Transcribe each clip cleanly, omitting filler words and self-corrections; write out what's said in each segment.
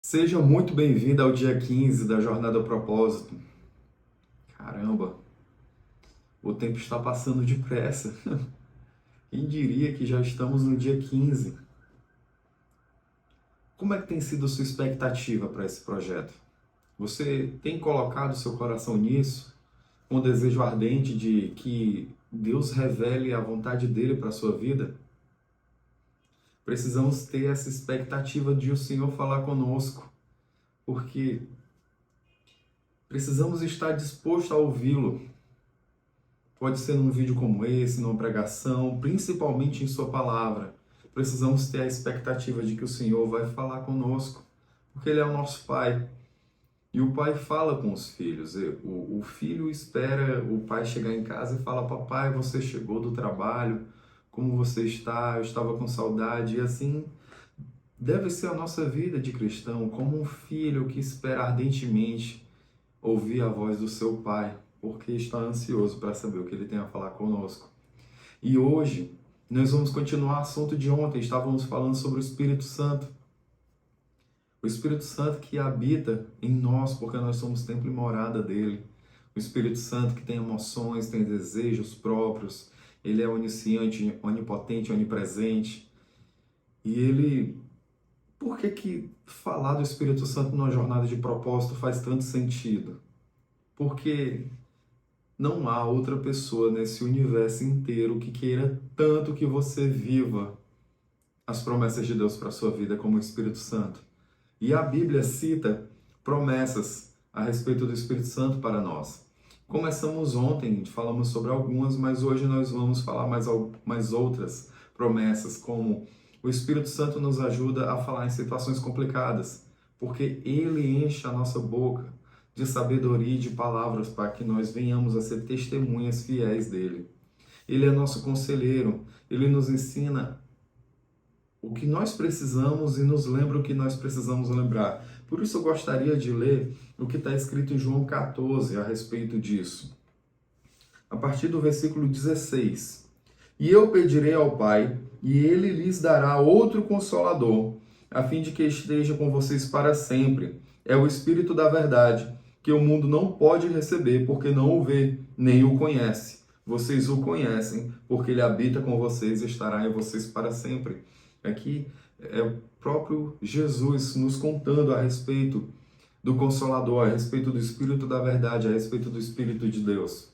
Seja muito bem-vindo ao dia 15 da Jornada ao Propósito. Caramba, o tempo está passando depressa. Quem diria que já estamos no dia 15? Como é que tem sido a sua expectativa para esse projeto? Você tem colocado seu coração nisso, com o desejo ardente de que Deus revele a vontade dele para a sua vida? Precisamos ter essa expectativa de o Senhor falar conosco, porque precisamos estar disposto a ouvi-lo. Pode ser num vídeo como esse, numa pregação, principalmente em sua palavra. Precisamos ter a expectativa de que o Senhor vai falar conosco, porque Ele é o nosso Pai. E o Pai fala com os filhos. O filho espera o pai chegar em casa e fala: papai, você chegou do trabalho, como você está? Eu estava com saudade. E assim deve ser a nossa vida de cristão, como um filho que espera ardentemente ouvir a voz do seu pai, porque está ansioso para saber o que ele tem a falar conosco. E hoje nós vamos continuar o assunto de ontem. Estávamos falando sobre o Espírito Santo. O Espírito Santo que habita em nós, porque nós somos templo e morada dele. O Espírito Santo que tem emoções, tem desejos próprios. Ele é onisciente, onipotente, onipresente. E ele... Por que falar do Espírito Santo numa jornada de propósito faz tanto sentido? Porque não há outra pessoa nesse universo inteiro que queira tanto que você viva as promessas de Deus para a sua vida como o Espírito Santo. E a Bíblia cita promessas a respeito do Espírito Santo para nós. Começamos ontem, falamos sobre algumas, mas hoje nós vamos falar mais outras promessas, como o Espírito Santo nos ajuda a falar em situações complicadas, porque ele enche a nossa boca de sabedoria e de palavras para que nós venhamos a ser testemunhas fiéis dele. Ele é nosso conselheiro, ele nos ensina o que nós precisamos e nos lembra o que nós precisamos lembrar. Por isso eu gostaria de ler o que está escrito em João 14 a respeito disso. A partir do versículo 16. E eu pedirei ao Pai, e ele lhes dará outro Consolador, a fim de que esteja com vocês para sempre. É o Espírito da verdade, que o mundo não pode receber, porque não o vê, nem o conhece. Vocês o conhecem, porque ele habita com vocês e estará em vocês para sempre. Aqui é o próprio Jesus nos contando a respeito do Consolador, a respeito do Espírito da verdade, a respeito do Espírito de Deus.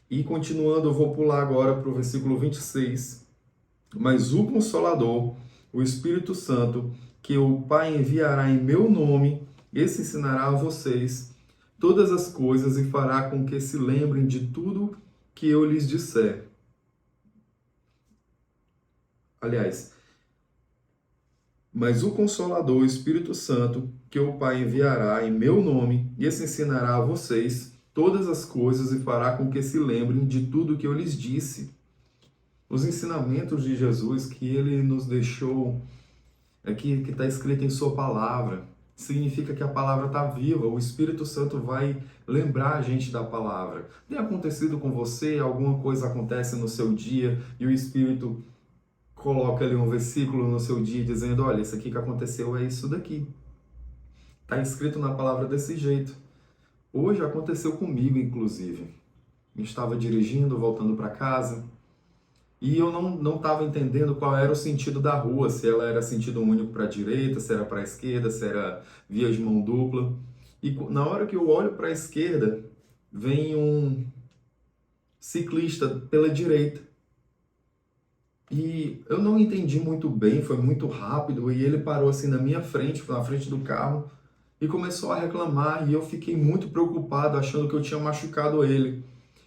E continuando, eu vou pular agora para o versículo 26. Mas o Consolador, o Espírito Santo, que o Pai enviará em meu nome, esse ensinará a vocês todas as coisas e fará com que se lembrem de tudo que eu lhes disser. Aliás, mas o Consolador, o Espírito Santo, que o Pai enviará em meu nome, esse ensinará a vocês todas as coisas e fará com que se lembrem de tudo que eu lhes disse. Os ensinamentos de Jesus que ele nos deixou, que está escrito em sua palavra, significa que a palavra está viva, o Espírito Santo vai lembrar a gente da palavra. Tem acontecido com você, alguma coisa acontece no seu dia e o Espírito coloca ali um versículo no seu dia dizendo: olha, isso aqui que aconteceu é isso daqui. Está escrito na palavra desse jeito. Hoje aconteceu comigo, inclusive. Eu estava dirigindo, voltando para casa, e eu não estava entendendo qual era o sentido da rua, se ela era sentido único para a direita, se era para a esquerda, se era via de mão dupla. E na hora que eu olho para a esquerda, vem um ciclista pela direita. E eu não entendi muito bem, foi muito rápido, e ele parou assim na minha frente, na frente do carro, e começou a reclamar, e eu fiquei muito preocupado, achando que eu tinha machucado ele.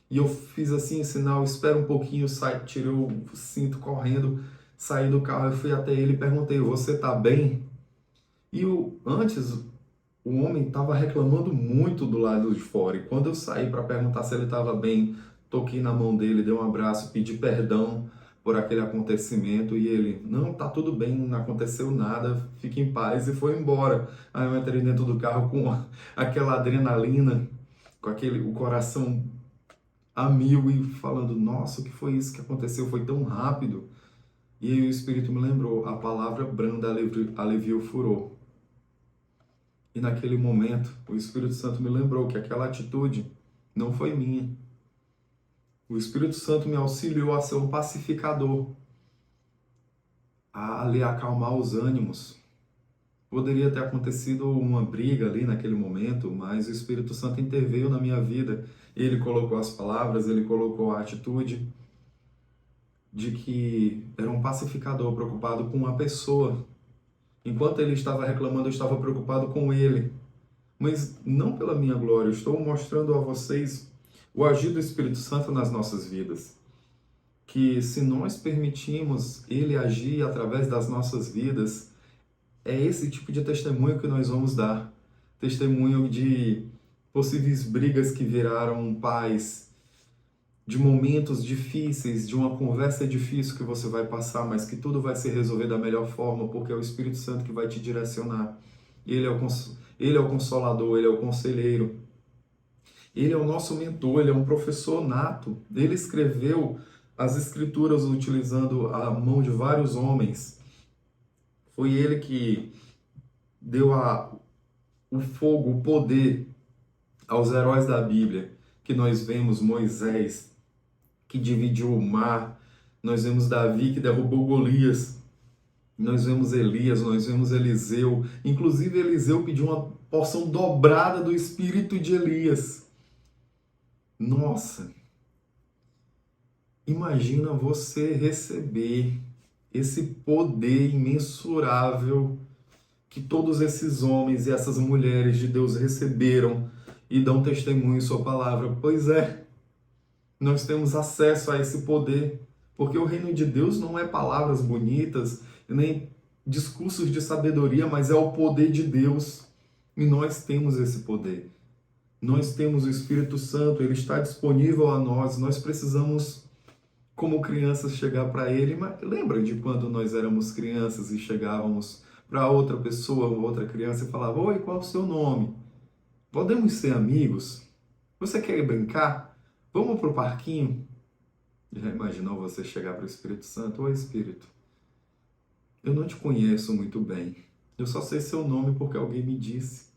E eu fiz assim, sinal, espera um pouquinho, tirei o cinto correndo, saí do carro, eu fui até ele e perguntei: você tá bem? E antes, o homem estava reclamando muito do lado de fora, e quando eu saí para perguntar se ele estava bem, toquei na mão dele, dei um abraço, pedi perdão por aquele acontecimento, e ele: não, tá tudo bem, não aconteceu nada, fique em paz, e foi embora. Aí eu entrei dentro do carro com aquela adrenalina, com o coração a mil e falando: nossa, o que foi isso que aconteceu? Foi tão rápido. E aí o Espírito me lembrou: a palavra branda alivia o furor. E naquele momento, o Espírito Santo me lembrou que aquela atitude não foi minha. O Espírito Santo me auxiliou a ser um pacificador, a ali acalmar os ânimos. Poderia ter acontecido uma briga ali naquele momento, mas o Espírito Santo interveio na minha vida. Ele colocou as palavras, ele colocou a atitude de que era um pacificador preocupado com uma pessoa. Enquanto ele estava reclamando, eu estava preocupado com ele. Mas não pela minha glória, eu estou mostrando a vocês o agir do Espírito Santo nas nossas vidas. Que se nós permitimos ele agir através das nossas vidas, é esse tipo de testemunho que nós vamos dar. Testemunho de possíveis brigas que viraram paz, de momentos difíceis, de uma conversa difícil que você vai passar, mas que tudo vai se resolver da melhor forma, porque é o Espírito Santo que vai te direcionar. Ele é o consolador, ele é o conselheiro. Ele é o nosso mentor, ele é um professor nato. Ele escreveu as escrituras utilizando a mão de vários homens. Foi ele que deu o fogo, o poder aos heróis da Bíblia, que nós vemos Moisés, que dividiu o mar, nós vemos Davi, que derrubou Golias, nós vemos Elias, nós vemos Eliseu, inclusive Eliseu pediu uma porção dobrada do espírito de Elias. Nossa, imagina você receber esse poder imensurável que todos esses homens e essas mulheres de Deus receberam e dão testemunho em sua palavra. Pois é, nós temos acesso a esse poder, porque o reino de Deus não é palavras bonitas, nem discursos de sabedoria, mas é o poder de Deus. E nós temos esse poder. Nós temos o Espírito Santo, ele está disponível a nós. Nós precisamos, como crianças, chegar para ele. Mas lembra de quando nós éramos crianças e chegávamos para outra pessoa, outra criança, e falava: oi, qual é o seu nome? Podemos ser amigos? Você quer brincar? Vamos para o parquinho? Já imaginou você chegar para o Espírito Santo? Oi, Espírito, eu não te conheço muito bem. Eu só sei seu nome porque alguém me disse.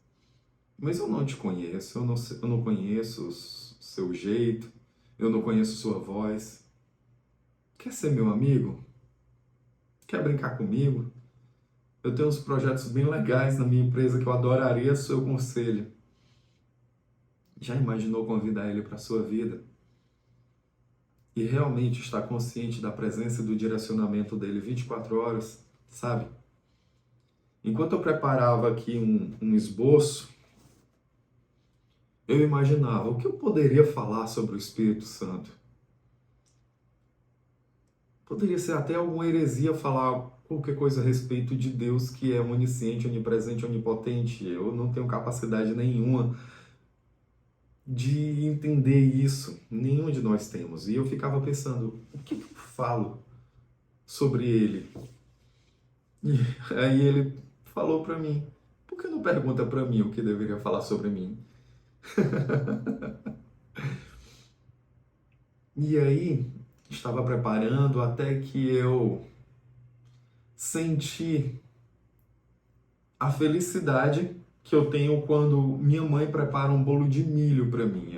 Mas eu não te conheço, eu não conheço o seu jeito, eu não conheço sua voz. Quer ser meu amigo? Quer brincar comigo? Eu tenho uns projetos bem legais na minha empresa que eu adoraria seu conselho. Já imaginou convidar ele para a sua vida? E realmente estar consciente da presença e do direcionamento dele 24 horas, sabe? Enquanto eu preparava aqui um esboço, eu imaginava o que eu poderia falar sobre o Espírito Santo. Poderia ser até alguma heresia falar qualquer coisa a respeito de Deus que é onisciente, onipresente, onipotente. Eu não tenho capacidade nenhuma de entender isso. Nenhum de nós temos. E eu ficava pensando, o que eu falo sobre ele? E aí ele falou para mim, por que não pergunta para mim o que deveria falar sobre mim? E aí, estava preparando até que eu senti a felicidade que eu tenho quando minha mãe prepara um bolo de milho para mim.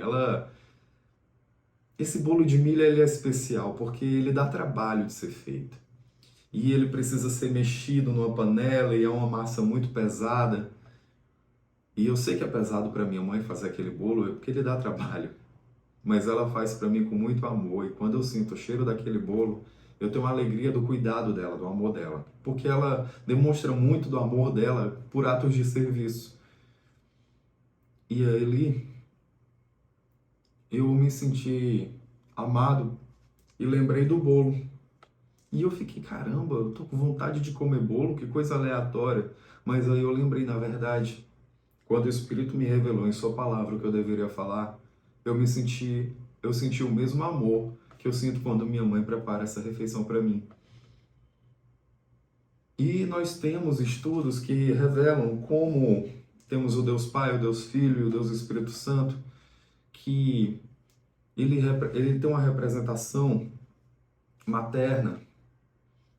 Esse bolo de milho ele é especial porque ele dá trabalho de ser feito. E ele precisa ser mexido numa panela e é uma massa muito pesada. E eu sei que é pesado para minha mãe fazer aquele bolo porque ele dá trabalho. Mas ela faz para mim com muito amor. E quando eu sinto o cheiro daquele bolo, eu tenho uma alegria do cuidado dela, do amor dela. Porque ela demonstra muito do amor dela por atos de serviço. E ali, eu me senti amado e lembrei do bolo. E eu fiquei, caramba, eu tô com vontade de comer bolo, que coisa aleatória. Mas aí eu lembrei, na verdade, quando o Espírito me revelou em sua palavra o que eu deveria falar, eu senti o mesmo amor que eu sinto quando minha mãe prepara essa refeição para mim. E nós temos estudos que revelam como temos o Deus Pai, o Deus Filho e o Deus Espírito Santo, que ele tem uma representação materna,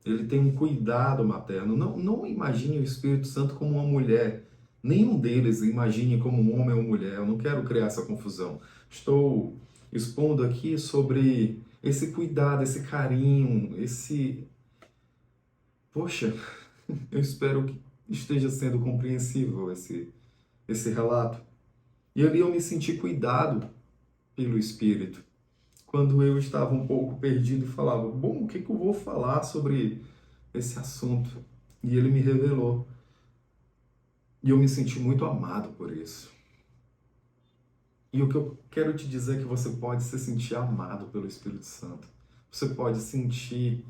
ele tem um cuidado materno. Não imagine o Espírito Santo como uma mulher Nenhum deles imagine como um homem ou mulher. Eu não quero criar essa confusão. Estou expondo aqui sobre esse cuidado, esse carinho, esse... Poxa, eu espero que esteja sendo compreensível esse relato. E ali eu me senti cuidado pelo Espírito. Quando eu estava um pouco perdido e falava, bom, o que eu vou falar sobre esse assunto? E ele me revelou. E eu me senti muito amado por isso. E o que eu quero te dizer é que você pode se sentir amado pelo Espírito Santo. Você pode sentir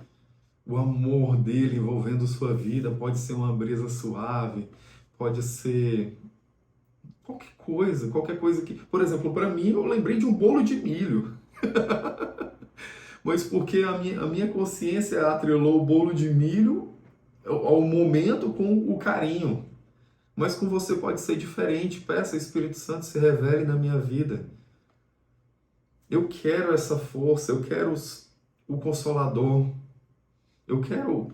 o amor dele envolvendo sua vida. Pode ser uma brisa suave, pode ser qualquer coisa que... Por exemplo, para mim, eu lembrei de um bolo de milho. Mas porque a minha consciência atrelou o bolo de milho ao momento com o carinho. Mas com você pode ser diferente. Peça, Espírito Santo, se revele na minha vida. Eu quero essa força, eu quero o Consolador. Eu quero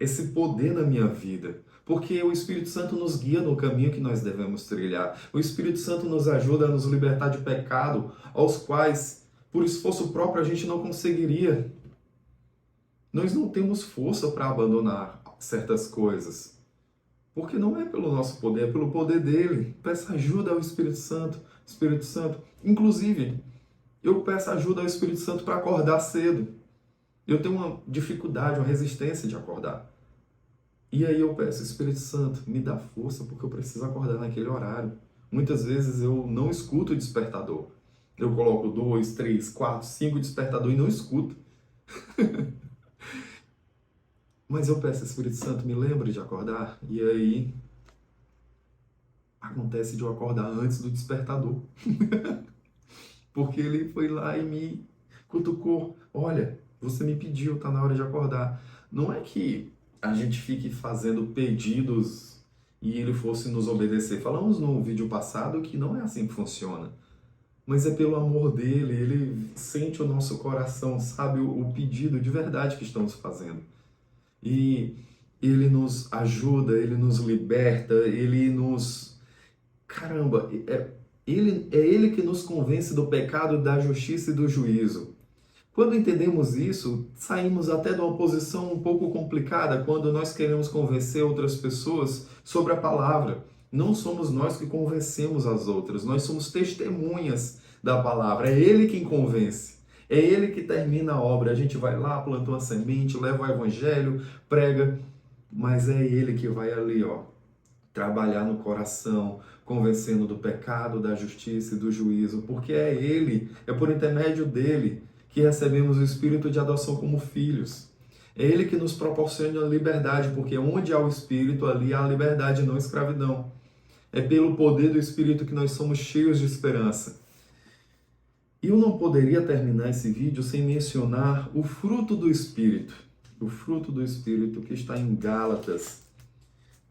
esse poder na minha vida. Porque o Espírito Santo nos guia no caminho que nós devemos trilhar. O Espírito Santo nos ajuda a nos libertar de pecado, aos quais, por esforço próprio, a gente não conseguiria. Nós não temos força para abandonar certas coisas. Porque não é pelo nosso poder, é pelo poder dele. Peça ajuda ao Espírito Santo. Espírito Santo. Inclusive, eu peço ajuda ao Espírito Santo para acordar cedo. Eu tenho uma dificuldade, uma resistência de acordar. E aí eu peço, Espírito Santo, me dá força, porque eu preciso acordar naquele horário. Muitas vezes eu não escuto o despertador. Eu coloco 2, 3, 4, 5 despertador e não escuto. Mas eu peço, Espírito Santo, me lembre de acordar. E aí acontece de eu acordar antes do despertador. Porque ele foi lá e me cutucou. Olha, você me pediu, tá na hora de acordar. Não é que a gente fique fazendo pedidos e ele fosse nos obedecer. Falamos no vídeo passado que não é assim que funciona. Mas é pelo amor dele, ele sente o nosso coração, sabe o pedido de verdade que estamos fazendo. E ele nos ajuda, ele nos liberta, ele nos... Caramba, é ele que nos convence do pecado, da justiça e do juízo. Quando entendemos isso, saímos até de uma posição um pouco complicada quando nós queremos convencer outras pessoas sobre a palavra. Não somos nós que convencemos as outras, nós somos testemunhas da palavra. É ele quem convence. É ele que termina a obra. A gente vai lá, planta uma semente, leva o evangelho, prega, mas é ele que vai ali, trabalhar no coração, convencendo do pecado, da justiça e do juízo, porque é ele, é por intermédio dele que recebemos o espírito de adoção como filhos. É ele que nos proporciona a liberdade, porque onde há o espírito, ali há a liberdade, não a escravidão. É pelo poder do espírito que nós somos cheios de esperança. E eu não poderia terminar esse vídeo sem mencionar o fruto do Espírito. O fruto do Espírito que está em Gálatas.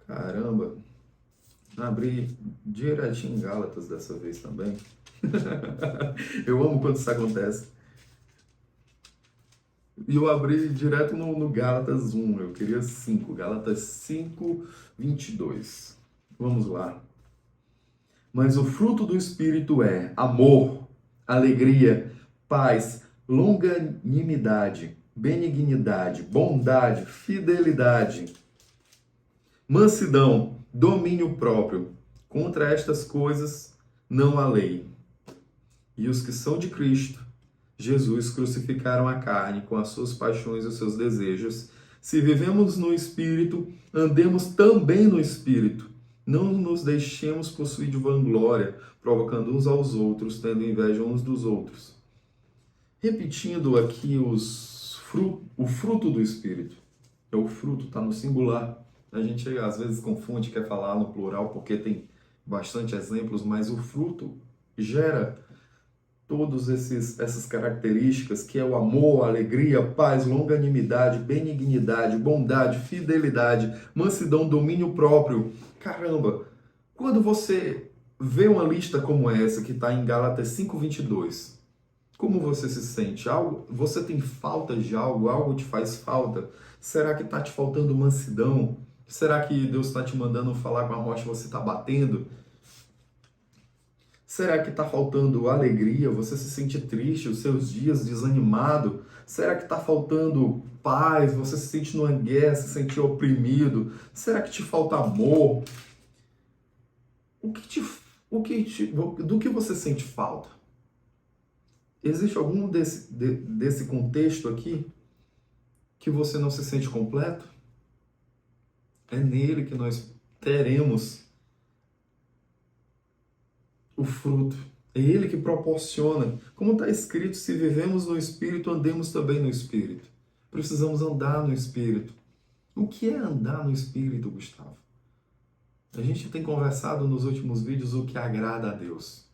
Caramba, abri direitinho em Gálatas dessa vez também. Eu amo quando isso acontece. E eu abri direto no Gálatas 1, eu queria 5. Gálatas 5, 22. Vamos lá. Mas o fruto do Espírito é amor, alegria, paz, longanimidade, benignidade, bondade, fidelidade, mansidão, domínio próprio. Contra estas coisas não há lei. E os que são de Cristo Jesus crucificaram a carne com as suas paixões e os seus desejos. Se vivemos no Espírito, andemos também no Espírito. Não nos deixemos possuir de vanglória, provocando uns aos outros, tendo inveja uns dos outros. Repetindo aqui o fruto do Espírito. O fruto está no singular. A gente às vezes confunde, quer falar no plural, porque tem bastante exemplos, mas o fruto gera todas essas características, que é o amor, a alegria, paz, longanimidade, benignidade, bondade, fidelidade, mansidão, domínio próprio. Caramba, quando você vê uma lista como essa, que está em Gálatas 5:22, como você se sente? Você tem falta de algo? Algo te faz falta? Será que está te faltando mansidão? Será que Deus está te mandando falar com a rocha e você está batendo? Será que está faltando alegria? Você se sente triste, os seus dias desanimado? Será que está faltando paz? Você se sente numa guerra, se sente oprimido? Será que te falta amor? Do que você sente falta? Existe algum desse contexto aqui que você não se sente completo? É nele que nós teremos o fruto. É ele que proporciona. Como está escrito, se vivemos no Espírito, andemos também no Espírito. Precisamos andar no Espírito. O que é andar no Espírito, Gustavo? A gente tem conversado nos últimos vídeos o que agrada a Deus.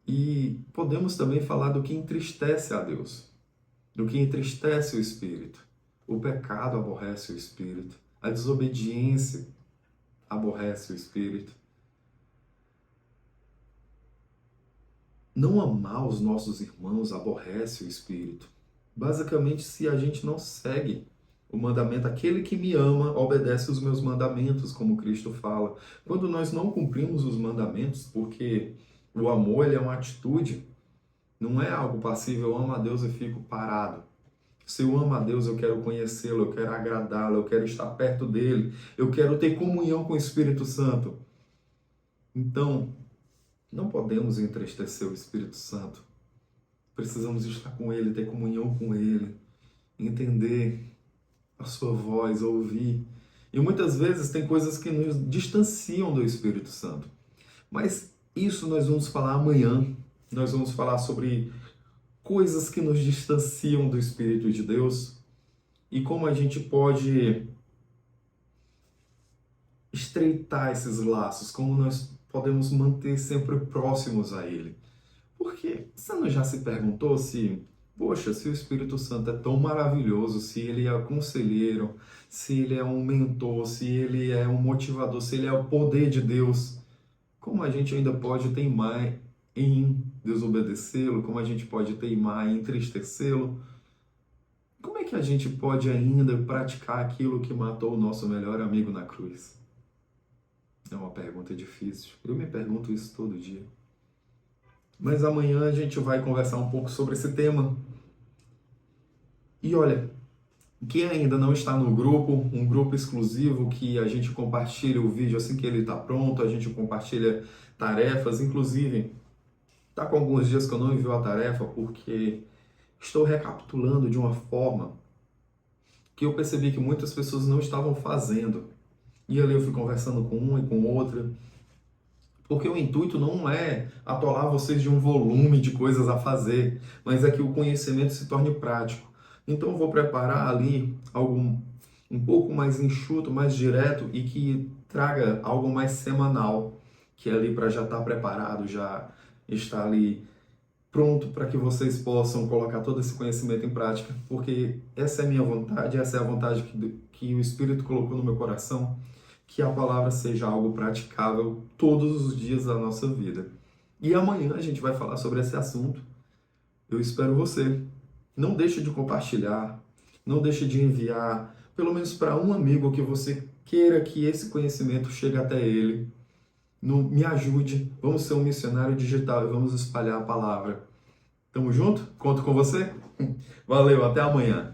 E podemos também falar do que entristece a Deus, do que entristece o Espírito. O pecado aborrece o Espírito. A desobediência aborrece o Espírito. Não amar os nossos irmãos aborrece o Espírito. Basicamente, se a gente não segue o mandamento, aquele que me ama obedece os meus mandamentos, como Cristo fala. Quando nós não cumprimos os mandamentos, porque o amor ele é uma atitude, não é algo passivo, eu amo a Deus e fico parado. Se eu amo a Deus, eu quero conhecê-lo, eu quero agradá-lo, eu quero estar perto dele, eu quero ter comunhão com o Espírito Santo. Então, não podemos entristecer o Espírito Santo. Precisamos estar com ele, ter comunhão com ele, entender a sua voz, ouvir. E muitas vezes tem coisas que nos distanciam do Espírito Santo. Mas isso nós vamos falar amanhã. Nós vamos falar sobre coisas que nos distanciam do Espírito de Deus e como a gente pode estreitar esses laços, como nós podemos manter sempre próximos a Ele. Porque você não já se perguntou se, poxa, se o Espírito Santo é tão maravilhoso, se Ele é conselheiro, se Ele é um mentor, se Ele é um motivador, se Ele é o poder de Deus, como a gente ainda pode teimar em desobedecê-lo, como a gente pode teimar em entristecê-lo? Como é que a gente pode ainda praticar aquilo que matou o nosso melhor amigo na cruz? É uma pergunta difícil. Eu me pergunto isso todo dia. Mas amanhã a gente vai conversar um pouco sobre esse tema. E olha, quem ainda não está no grupo, um grupo exclusivo que a gente compartilha o vídeo assim que ele está pronto, a gente compartilha tarefas, inclusive está com alguns dias que eu não envio a tarefa porque estou recapitulando de uma forma que eu percebi que muitas pessoas não estavam fazendo. E ali eu fui conversando com uma e com outra, porque o intuito não é atolar vocês de um volume de coisas a fazer, mas é que o conhecimento se torne prático. Então eu vou preparar ali algo um pouco mais enxuto, mais direto e que traga algo mais semanal, que é ali para já estar preparado, já estar ali pronto para que vocês possam colocar todo esse conhecimento em prática, porque essa é a minha vontade, essa é a vontade que o Espírito colocou no meu coração, que a palavra seja algo praticável todos os dias da nossa vida. E amanhã a gente vai falar sobre esse assunto. Eu espero você. Não deixe de compartilhar, não deixe de enviar, pelo menos para um amigo que você queira que esse conhecimento chegue até ele. Me ajude, vamos ser um missionário digital e vamos espalhar a palavra. Tamo junto? Conto com você? Valeu, até amanhã.